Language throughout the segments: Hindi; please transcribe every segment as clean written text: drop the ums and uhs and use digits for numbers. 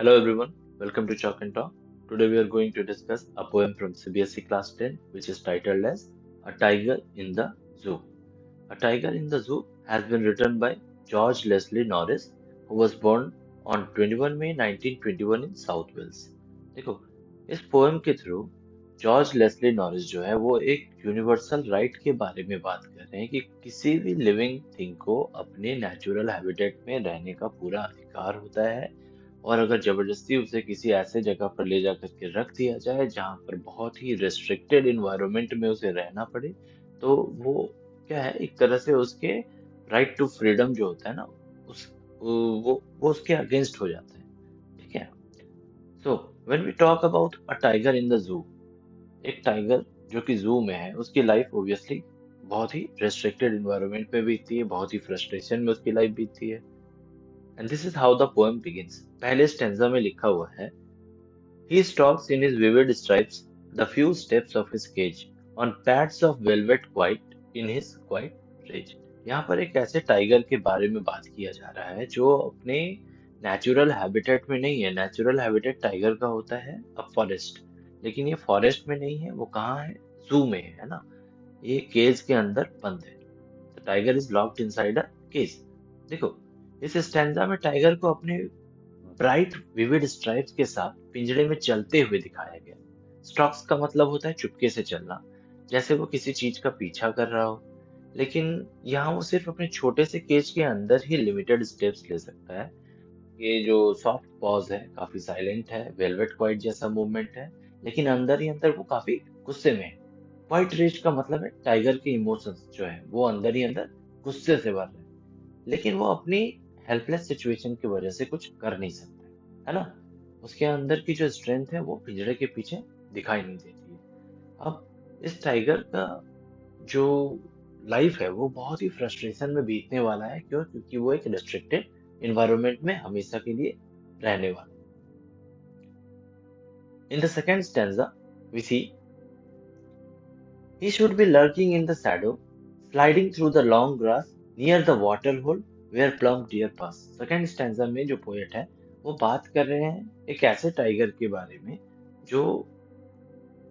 Hello everyone, welcome to Chalk and Talk. Today we are going to discuss a poem from CBSE Class 10 which is titled as A Tiger in the Zoo. A Tiger in the Zoo has been written by George Leslie Norris who was born on 21 May 1921 in South Wales. देखो, इस पोएम के थ्रू जॉर्ज लेस्ली नॉरिस जो है वो एक यूनिवर्सल राइट के बारे में बात कर रहे हैं कि किसी भी लिविंग थिंग को अपने नेचुरल हैबिटेट में रहने का पूरा अधिकार होता है और अगर जबरदस्ती उसे किसी ऐसे जगह पर ले जा करके रख दिया जाए जहां पर बहुत ही रेस्ट्रिक्टेड इन्वायरमेंट में उसे रहना पड़े तो वो क्या है एक तरह से उसके राइट टू फ्रीडम जो होता है ना उस वो उसके अगेंस्ट हो जाता है। ठीक है। So when we talk about a tiger in the zoo, एक टाइगर जो कि जू में है उसकी लाइफ ऑब्वियसली बहुत ही रेस्ट्रिक्टेड इन्वायरमेंट में बीतती है, बहुत ही फ्रस्ट्रेशन में उसकी लाइफ बीतती है। And this is how the poem begins. पहले स्टेंजा में लिखा हुआ है, he stalks in his vivid stripes the few steps of his cage, on pads of velvet quiet in his quiet rage। यहाँ पर एक ऐसे टाइगर के बारे में बात किया जा रहा है जो अपने नेचुरल हैबिटेट में नहीं है। नेचुरल हैबिटेट टाइगर का होता है अब फॉरेस्ट, लेकिन ये फॉरेस्ट में नहीं है, वो कहाँ है? जू में है ना। ये केज के अंदर बंद है। The tiger is locked inside a cage. देखो, इस स्टैंजा में टाइगर को अपने ब्राइट विविड स्ट्राइप्स के साथ पिंजरे में चलते हुए दिखाया गया। स्टॉक्स का मतलब होता है चुपके से चलना, जैसे वो किसी चीज का पीछा कर रहा हो। लेकिन यहाँ वो सिर्फ अपने छोटे से केज के अंदर ही लिमिटेड स्टेप्स ले सकता है। ये जो सॉफ्ट पॉज है काफी साइलेंट है, वेलवेट क्वाइट जैसा मूवमेंट है, लेकिन अंदर ही अंदर वो काफी गुस्से में है। क्वाइट रेज का मतलब है टाइगर के इमोशंस जो है वो अंदर ही अंदर गुस्से से भर रहे हैं, लेकिन वो अपनी हेल्पलेस सिचुएशन की वजह से कुछ कर नहीं सकता है ना। उसके अंदर की जो स्ट्रेंथ है वो पिंजरे के पीछे दिखाई नहीं देती है। अब इस टाइगर का जो लाइफ है वो बहुत ही फ्रस्ट्रेशन में बीतने वाला है। क्यों? क्योंकि वो एक रेस्ट्रिक्टेड इन्वायरमेंट में हमेशा के लिए रहने वाला है। In the second stanza we see he should be lurking in the shadow, sliding through the long grass near the water hole where plump deer pass। Second stanza में जो पोएट है वो बात कर रहे हैं एक ऐसे टाइगर के बारे में जो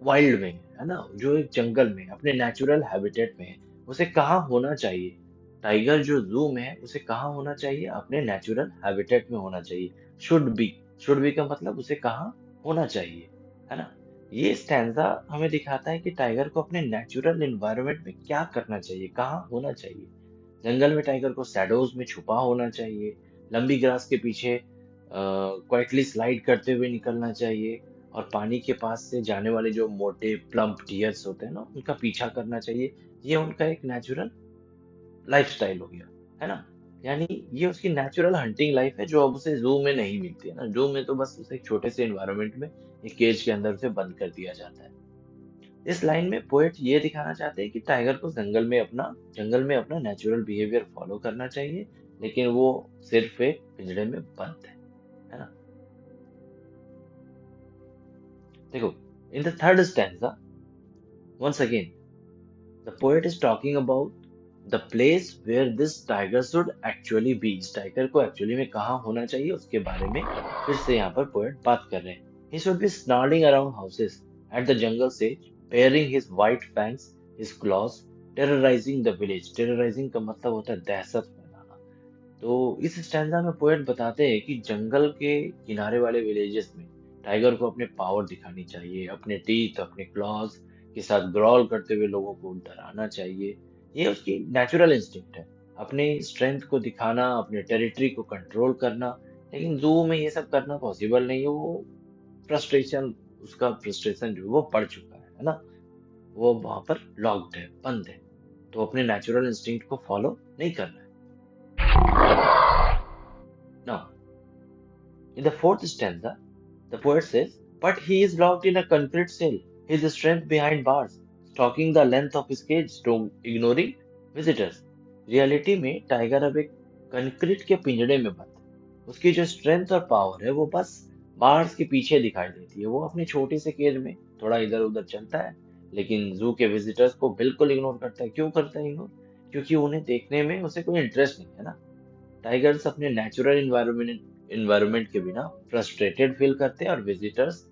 वाइल्ड में है ना, जो एक जंगल में अपने नेचुरल हैबिटेट में है। उसे कहाँ होना चाहिए? टाइगर जो जू में है उसे कहाँ होना चाहिए? अपने नेचुरल हैबिटेट में होना चाहिए। शुड बी, शुड बी का मतलब उसे कहाँ होना चाहिए, है ना। ये स्टैंजा हमें दिखाता है कि टाइगर को अपने नेचुरल एनवायरनमेंट में क्या करना चाहिए, कहाँ होना चाहिए। जंगल में टाइगर को शैडोज में छुपा होना चाहिए, लंबी ग्रास के पीछे क्वाइटली स्लाइड करते हुए निकलना चाहिए, और पानी के पास से जाने वाले जो मोटे प्लम्प डियर्स होते हैं ना उनका पीछा करना चाहिए। ये उनका एक नेचुरल लाइफस्टाइल हो गया, है ना। यानी ये उसकी नेचुरल हंटिंग लाइफ है जो अब उसे जू में नहीं मिलती है ना। जू में तो बस उसे एक छोटे से एनवायरनमेंट में एक केज के अंदर उसे बंद कर दिया जाता है। इस लाइन में पोएट ये दिखाना चाहते हैं कि टाइगर को जंगल में अपना नेचुरल बिहेवियर फॉलो करना चाहिए, लेकिन वो सिर्फ एक पिंजड़े में बंद है ना। देखो, in the third stanza once again the poet is talking about the place where this tiger should actually be। इस टाइगर को एक्चुअली में कहाँ होना चाहिए उसके बारे में फिर से यहाँ पर पोएट बात कर रहे हैं। He should be snarling around houses at the jungle's edge, baring his white fangs, his claws, terrorizing the village। Terrorizing का मतलब होता है दहशत फैलाना। तो इस स्टैंजा में पोएट बताते हैं कि जंगल के किनारे वाले विलेजेस में टाइगर को अपने पावर दिखानी चाहिए, अपने टीथ अपने क्लॉज के साथ ग्रॉल करते हुए लोगों को डराना चाहिए। ये उसकी नेचुरल इंस्टिंक्ट है, अपने स्ट्रेंथ को दिखाना, अपने टेरिटरी को कंट्रोल करना। लेकिन जू में ये सब करना पॉसिबल नहीं है। वो फ्रस्ट्रेशन, उसका फ्रस्ट्रेशन जो है वो बढ़ चुका है ना। वो वहां पर लॉक्ड है, बंद है, तो अपने नेचुरल इंस्टिंक्ट को फॉलो नहीं करना है। Now, in the fourth stanza, the poet says, but he is locked in a concrete cell, his strength behind bars, stalking the length of his cage to ignoring visitors। Reality में टाइगर अब एक कंक्रीट के पिंजड़े में बंद है। उसकी जो स्ट्रेंथ और पावर है वो बस बार्स के पीछे दिखाई देती है। वो अपने छोटे से केज में थोड़ा इधर उधर चलता है, लेकिन जू के विजिटर्स को बिल्कुल इग्नोर करता है। क्यों करता है इग्नोर? क्योंकि उन्हें देखने में उसे कोई इंटरेस्ट नहीं है ना। टाइगर्स अपने नेचुरल इन्वायरमेंट इन्वायरमेंट के बिना फ्रस्ट्रेटेड फील करते हैं, और विजिटर्स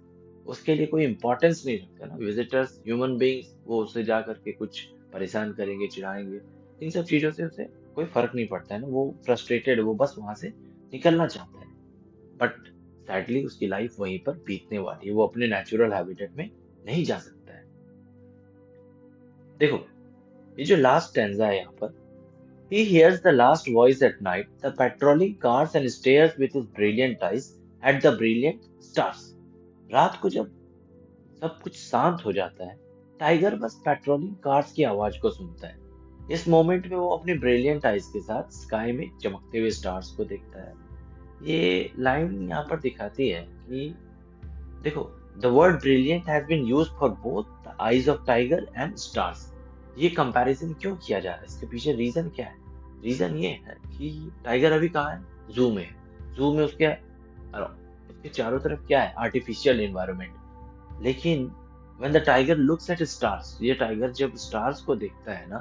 उसके लिए कोई इम्पोर्टेंस नहीं रखते ना। विजिटर्स ह्यूमन बीइंग्स, वो उससे जा करके कुछ परेशान करेंगे, चिढ़ाएंगे, इन सब चीजों से उसे कोई फर्क नहीं पड़ता है ना। वो फ्रस्ट्रेटेड, वो बस वहां से निकलना चाहता है, बट सैडली उसकी लाइफ वहीं पर बीतने वाली है, वो अपने नेचुरल हैबिटेट में नहीं जा सकता है। देखो, ये जो लास्ट स्टैंजा है यहाँ पर, he hears the last voice at night, the patrolling cars, and stares with his brilliant eyes at the brilliant stars. रात को जब सब कुछ शांत हो जाता है, टाइगर बस पेट्रोलिंग कार्स की आवाज को सुनता है। इस मोमेंट में वो अपनी ब्रिलियंट आइज के साथ स्काई में चमकते हुए स्टार्स को देखता है। ये लाइन यहाँ पर दिखाती है कि देखो, the word brilliant has been used for both the eyes of tiger and stars. ये कंपैरिजन क्यों किया जा रहा है, इसके पीछे रीजन क्या है? रीजन ये है कि टाइगर अभी कहाँ है? जू में है। जू में उसके चारों तरफ क्या है? Artificial environment. लेकिन when the tiger looks at stars, ये टाइगर जब स्टार्स को देखता है ना,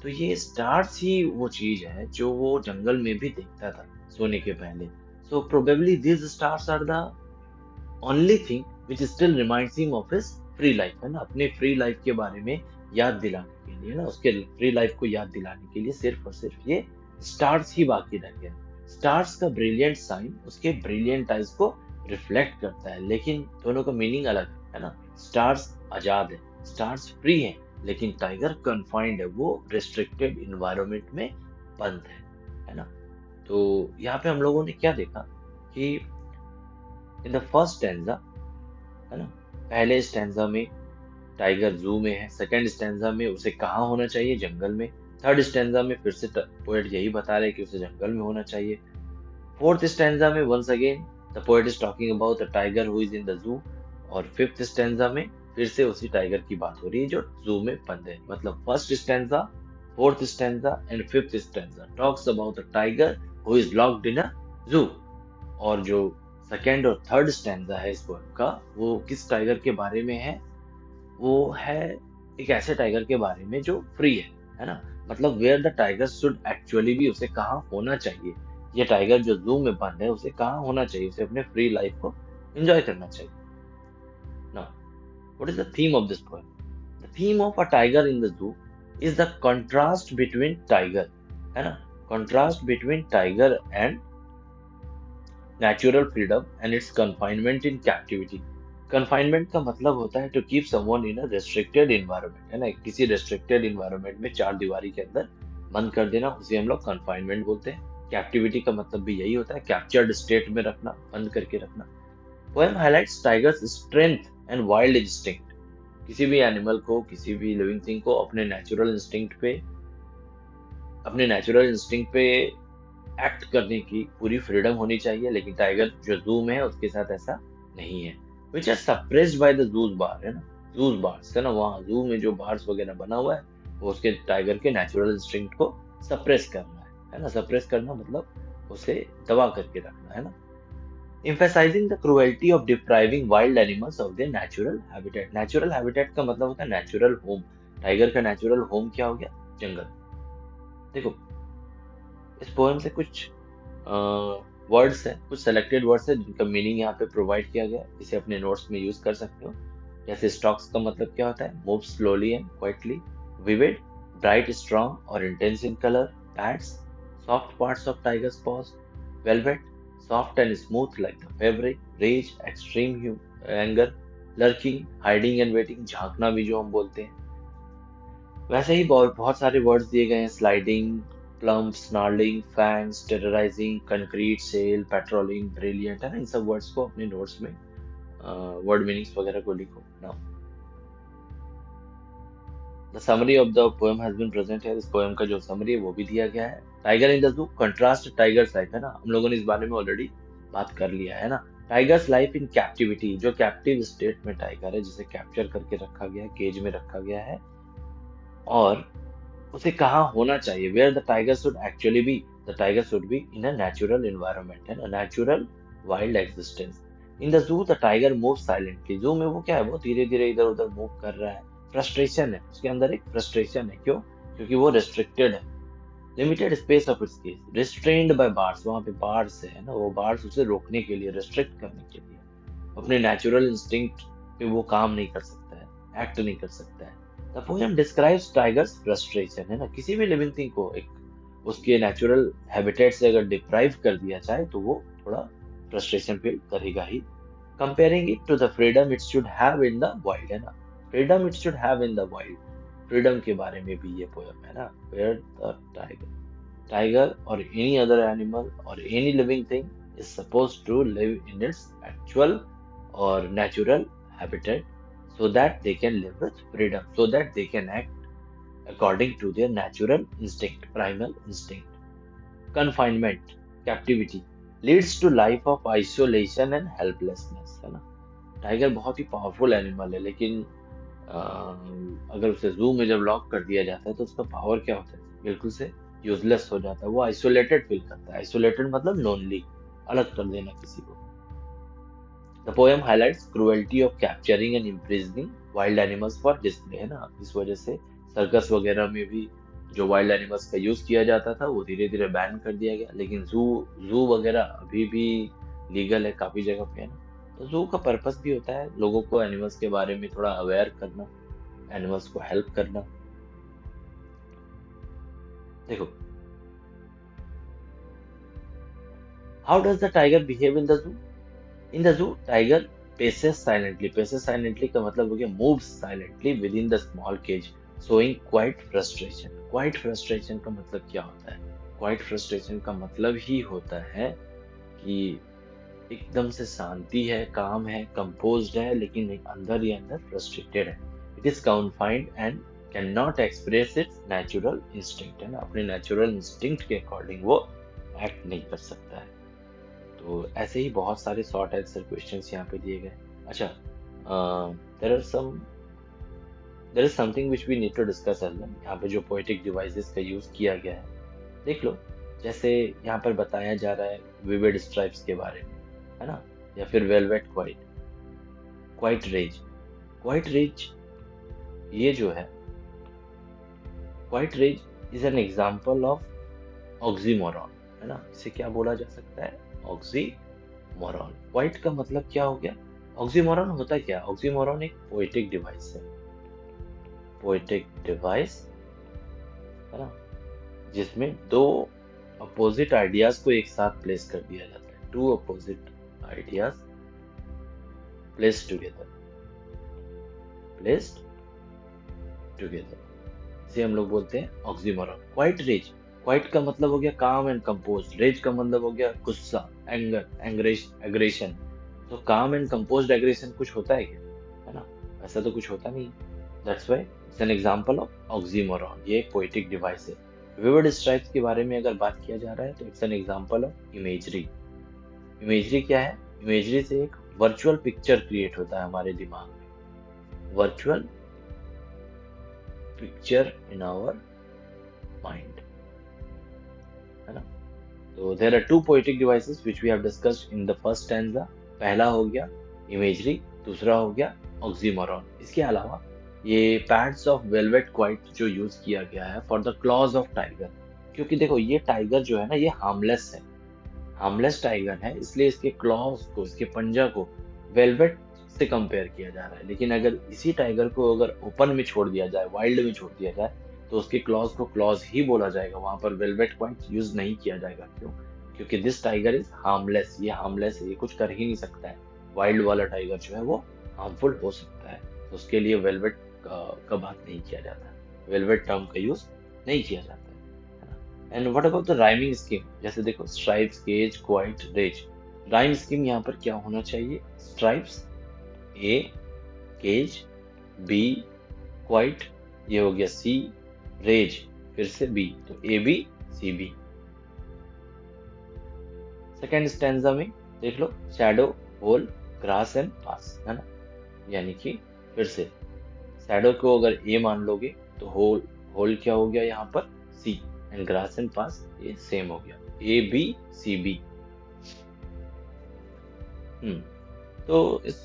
तो ये स्टार्स ही वो चीज है जो वो जंगल में भी देखता था सोने के पहले। So probably this stars are the only thing which still reminds him of his free life, है ना। अपने फ्री लाइफ के बारे में याद दिलाने के लिए ना, उसके फ्री लाइफ को याद दिलाने के लिए सिर्फ और सिर्फ ये स्टार्स ही बाकी रह गए। स्टार्स का ब्रिलियंट साइन उसके ब्रिलियंट आइज को रिफ्लेक्ट करता है, लेकिन दोनों का मीनिंग अलग है ना। स्टार्स आजाद है, स्टार्स फ्री है, लेकिन टाइगर कन्फाइंड है, वो रिस्ट्रिक्टेड इन्वायरमेंट में बंद है ना। तो यहाँ पे हम लोगों ने क्या देखा कि इन द फर्स्ट स्टैंजा, है ना, पहले स्टैंजा में टाइगर जू में है, सेकंड स्टैंजा में उसे कहाँ होना चाहिए? जंगल में। थर्ड स्टैंजा में फिर से पोएट यही बता रहे कि उसे जंगल में होना चाहिए। फोर्थ स्टैंजा में once again the poet is talking about the tiger who is in the zoo, और फिफ्थ स्टैंजा में फिर से उसी टाइगर की बात हो रही है जो जू में बंद है। मतलब first stanza, fourth stanza and fifth stanza talks about the tiger who is locked in a zoo, और जो सेकेंड और थर्ड स्टैंजा है इस पोएम का, वो किस टाइगर के बारे में है? वो है एक ऐसे टाइगर के बारे में जो फ्री है ना। मतलब where the tiger should actually be, उसे कहाँ होना चाहिए? ये टाइगर जो जू में बंद है, उसे कहाँ होना चाहिए? उसे अपने फ्री लाइफ को एंजॉय करना चाहिए। Now what is the theme of this poem? The theme of a tiger in the zoo is the contrast between tiger, है ना, contrast between tiger and natural freedom and its confinement in captivity. Confinement का मतलब होता है to keep someone in a restricted environment, है ना। किसी रेस्ट्रिक्टेड इन्वायरमेंट में, चार दीवारी के अंदर बंद कर देना, उसे हम लोग कन्फाइनमेंट बोलते हैं। कैप्टिविटी का मतलब भी यही होता है, कैप्चर्ड स्टेट में रखना, बंद करके रखना। Poem highlights tigers strength and wild instinct. किसी भी एनिमल को, किसी भी लिविंग थिंग को अपने नेचुरल इंस्टिंक्ट पे एक्ट करने की पूरी फ्रीडम होनी चाहिए, लेकिन टाइगर जो जू में है उसके साथ ऐसा नहीं है। Which are suppressed by the zoo's bars, है ना, जूस बार्स, है ना। वहाँ जू में जो बार्स वगैरह बना हुआ है, वो उसके टाइगर के नेचुरल इंस्टिंक्ट को सप्रेस करना है ना। सप्रेस करना मतलब उसे दबा करके रखना, है ना। emphasizing the cruelty of depriving wild animals of their natural habitat। Natural habitat का मतलब होता है नेचुरल होम। टाइगर का नेचुरल होम क्या हो गया? जंगल। देखो, इस पोएम से कुछ वर्ड्स है, कुछ सेलेक्टेड वर्ड्स है जिनका मीनिंग यहाँ पे प्रोवाइड किया गया है, इसे अपने नोट्स में यूज कर सकते हो। जैसे स्टॉक्स का मतलब क्या होता है? Move slowly and quietly, vivid, bright, strong और intense in colour, pads, soft parts of tigers paws, velvet, soft and smooth like the fabric, rage, extreme anger, lurking, hiding and waiting, झांकना भी जो हम बोलते हैं। वैसे ही बहुत बहुत सारे वर्ड्स दिए गए हैं, sliding, plump, snarling, fangs, terrorising, concrete, cell, patrolling, brilliant, है ना। इन सब वर्ड्स को अपने नोट्स में वर्ड मीनिंग्स वगैरह को लिखो। Now the summary of the poem has been present है। इस पोएम का जो समरी है वो भी दिया गया है। टाइगर इन द जू कंट्रास्ट टाइगर्स लाइफ, है ना, हम लोगों ने इस बारे में ऑलरेडी बात कर लिया है ना। टाइगर्स लाइफ इन कैप्टिविटी, जो कैप्टिव स्टेट में टाइगर है, जिसे कैप्चर करके रखा गया है, केज में रखा गया है, और उसे कहाँ होना चाहिए? Where the tiger should actually be, the tiger should be in a natural environment, है ना, natural wild existence. In the zoo the tiger move silently. Zoo में वो क्या है? वो धीरे धीरे इधर उधर मूव कर रहा है। फ्रस्ट्रेशन है उसके अंदर, एक फ्रस्ट्रेशन है। क्यों? क्योंकि वो रेस्ट्रिक्टेड है, limited space of its cage, restrained by bars, वहां पे बार्स है ना, वो बार्स उसे रोकने के लिए, रिस्ट्रिक्ट करने के लिए, अपने नेचुरल इंस्टिंक्ट पे वो काम नहीं कर सकता है, एक्ट नहीं कर सकता है। The poem describes tigers frustration, है ना, किसी भी लिविंग थिंग को एक उसके नेचुरल हैबिटेट से अगर डिप्राइव कर दिया जाए तो वो थोड़ा फ्रस्ट्रेशन फील करेगा ही। Comparing it to the freedom it should have in the wild, है ना, freedom it should have in the wild, freedom के बारे में भी ये पोएम है ना। Where the tiger or any other animal or any living thing is supposed to live in its actual or natural habitat so that they can live with freedom, so that they can act according to their natural instinct, primal instinct. Confinement, captivity leads to life of isolation and helplessness, है ना। टाइगर बहुत ही पावरफुल एनिमल है, लेकिन अगर उसे जू में जब लॉक कर दिया जाता है तो उसका पावर क्या होता है, बिल्कुल से यूजलेस हो जाता है, वो आइसोलेटेड फील करता है। आइसोलेटेड मतलब लोनली, अलग कर देना किसी को। The poem highlights cruelty of capturing and imprisoning wild animals for display, है ना, इस वजह से सर्कस वगैरह में भी जो वाइल्ड एनिमल्स का यूज किया जाता था वो धीरे धीरे बैन कर दिया गया, लेकिन जू जू वगैरह अभी भी लीगल है काफी जगह पे, है ना। तो जू का पर्पस भी होता है लोगों को एनिमल्स के बारे में थोड़ा अवेयर करना, एनिमल्स को हेल्प करना। देखो, how does the tiger behave in the zoo? In the zoo tiger paces silently, paces silently का मतलब हो गया moves silently within the small cage, showing quiet frustration. Quiet frustration का मतलब क्या होता है? क्वाइट फ्रस्ट्रेशन का मतलब ही होता है कि एकदम से शांति है, काम है, कंपोज्ड है, लेकिन अंदर ही अंदर फ्रस्ट्रेटेड है। It is confined and can not express it's natural instinct, है ना, अपने नेचुरल इंस्टिंक्ट के अकॉर्डिंग वो एक्ट नहीं कर सकता है। तो ऐसे ही बहुत सारे शॉर्ट आंसर क्वेश्चंस यहाँ पे दिए गए। अच्छा, there is something which we need to discuss as well. यहाँ पे जो पोएटिक डिवाइसेस का यूज किया गया है देख लो। जैसे यहाँ पर बताया जा रहा है विविड स्ट्राइप्स के बारे में, है ना, या फिर velvet quiet, quiet rage. Quiet rage ये जो है, quiet rage is an example of oxymoron, है ना, इसे क्या बोला जा सकता है? ऑक्सीमोरॉन। क्वाइट का मतलब क्या हो गया? ऑक्सीमोरॉन होता क्या? ऑक्सीमोरॉन एक पोएटिक डिवाइस है, पोएटिक डिवाइस, है ना, जिसमें दो अपोजिट आइडियाज को एक साथ प्लेस कर दिया जाता है। Two opposite ideas placed together, placed together, इसे हम लोग बोलते हैं ऑक्सीमोरॉन। क्वाइट रेज, क्वाइट का मतलब हो गया काम एंड कंपोज्ड, रेज का मतलब हो गया गुस्सा, एंगर, एग्रेशन। तो काम एंड कंपोज्ड एग्रेशन कुछ होता है क्या? है ना, ऐसा तो कुछ होता नहीं। That's why it's an example of oxymoron, ये एक पोएटिक डिवाइस है। विविड स्ट्राइप्स के बारे में अगर बात किया जा रहा है तो it's an example of imagery. Imagery क्या है? इमेजरी से एक वर्चुअल पिक्चर क्रिएट होता है हमारे दिमाग में, virtual picture in our mind, है ना। तो there are two poetic devices which we have discussed in the first stanza. पहला हो गया इमेजरी, दूसरा हो गया ऑक्सीमोरॉन। इसके अलावा ये पैड्स ऑफ वेलवेट क्वाइट जो यूज किया गया है for the clause of tiger, क्योंकि देखो ये टाइगर जो है ना ये हार्मलेस है, हार्मलेस टाइगर है, इसलिए इसके क्लॉज को, इसके पंजा को वेलवेट से कंपेयर किया जा रहा है। लेकिन अगर इसी टाइगर को अगर ओपन में छोड़ दिया जाए, वाइल्ड में छोड़ दिया जाए, तो उसके क्लॉज को क्लॉज ही बोला जाएगा, वहां पर वेलवेट क्वाइट यूज नहीं किया जाएगा। क्यों? क्योंकि दिस टाइगर इज हार्मलेस, ये हार्मलेस है, ये कुछ कर ही नहीं सकता है। वाइल्ड वाला टाइगर जो है वो हार्मफुल हो सकता है, तो उसके लिए वेलवेट का बात नहीं किया जाता, वेलवेट टर्म का यूज नहीं किया जाता है। And what about the rhyming scheme? जैसे देखो stripes, cage, quiet, rage. Rhyme scheme यहाँ पर क्या होना चाहिए? Stripes A, cage B, quiet ये हो गया सी, रेज फिर से बी, तो A B C B. Second stanza में देख लो shadow, hole, grass and pass, है ना, यानी कि फिर से शैडो को अगर ए मान लोगे तो होल, होल क्या हो गया यहाँ पर? सी, एंड ग्रास एंड पास ये सेम हो गया, ए बी सी बी। तो इस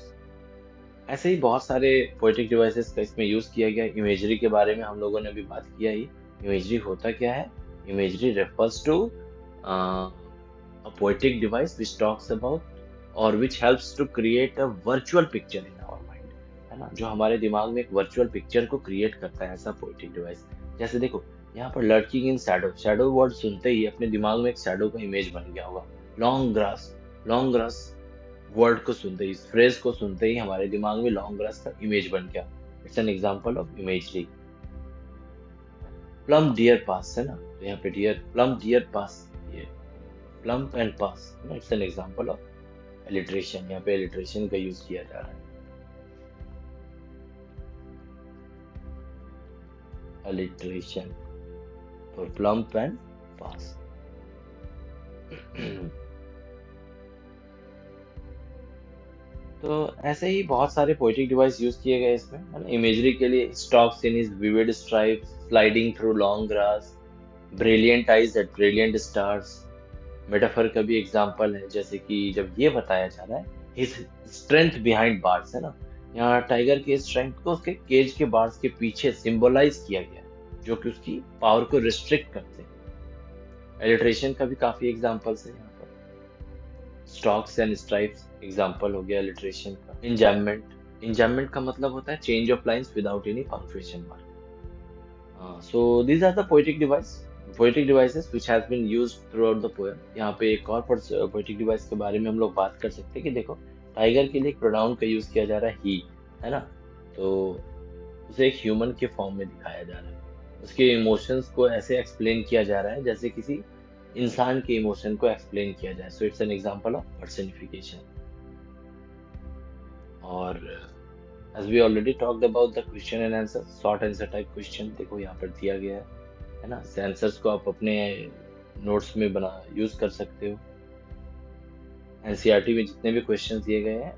ऐसे ही बहुत सारे पोएटिक डिवाइसेस का इसमें यूज किया गया। इमेजरी के बारे में हम लोगों ने अभी बात किया ही। इमेजरी होता क्या है? Imagery refers to a poetic device which talks about or which helps to create a virtual picture in our mind, है ना, जो हमारे दिमाग में एक वर्चुअल पिक्चर को क्रिएट करता है, ऐसा पोएटिक डिवाइस। जैसे देखो यहाँ पर lurking in Shadow, shadow word सुनते ही अपने दिमाग में एक शैडो का इमेज बन गया होगा। Long grass, long grass word को सुनते ही, इस फ्रेज को सुनते ही हमारे दिमाग में लॉन्ग ग्रास का इमेज बन गया। It's an example of imagery. Plump deer pass है ना, तो यहाँ पे डियर, प्लम डियर पास, ये प्लम एंड पास है ना, it's an example of alliteration. यहाँ पे एलिट्रेशन का यूज किया जा रहा है, एलिट्रेशन फॉर प्लम्प एंड पास। तो ऐसे ही बहुत सारे पोएटिक डिवाइस यूज किए गए इसमें, है ना। इमेजरी के लिए stalks in his vivid stripes, sliding through long grass, brilliant eyes at brilliant stars. Metaphor का भी एग्जांपल है, जैसे कि जब ये बताया जा रहा है हिज स्ट्रेंथ बिहाइंड बार्स, है ना, यहाँ टाइगर के स्ट्रेंथ को उसके केज के बार्स के पीछे सिंबलाइज किया गया है, जो कि उसकी पावर को रिस्ट्रिक्ट करते हैं। एलिट्रेशन का भी काफी एग्जांपल्स है यहाँ पर। स्टॉक्स एंड स्ट्राइप्स एग्जांपल हो गया एलिट्रेशन का। इंजैममेंट, इंजैममेंट का मतलब होता है change of lines without any punctuation mark. So these are the poetic devices which has been used throughout the poem. यहाँ पे एक और poetic device के बारे में हम लोग बात कर सकते हैं कि देखो टाइगर के लिए एक प्रोनाउन का यूज किया जा रहा है ही, है ना, तो उसे एक ह्यूमन के फॉर्म में दिखाया जा रहा है। उसके इमोशंस को ऐसे एक्सप्लेन किया जा रहा है जैसे किसी इंसान के इमोशन को एक्सप्लेन किया जाए। So it's an example of personification. और as we already talked about the question and answer, short answer type question देखो यहाँ पर दिया गया है ना। आंसर्स को आप अपने नोट्स में बना यूज कर सकते हो। एनसीईआरटी में जितने भी क्वेश्चंस दिए गए हैं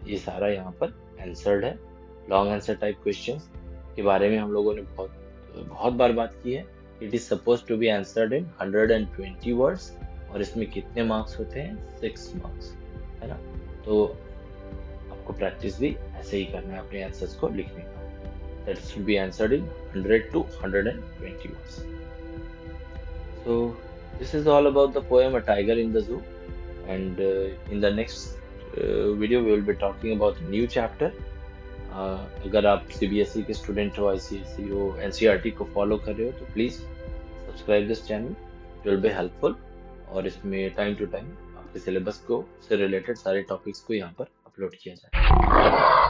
ये सारा यहाँ पर आंसर्ड है। लॉन्ग आंसर टाइप क्वेश्चंस के बारे में हम लोगों ने बहुत बार बात की है। It is suppose to be answered in 120 words, और इसमें कितने मार्क्स होते हैं? 6 मार्क्स, है ना। तो आपको प्रैक्टिस भी ऐसे ही करना है अपने आंसर्स को लिखने का। That should be answered in 100 to 120 words. So this is all about the poem A Tiger in the Zoo, and in the next video we will be talking about a new chapter. अगर आप CBSE के स्टूडेंट हो, ICSE हो, NCERT को फॉलो कर रहे हो तो please subscribe this channel, it will be helpful. और इसमें टाइम टू टाइम आपके सिलेबस को से रिलेटेड सारे टॉपिक्स को यहाँ पर अपलोड किया जाए।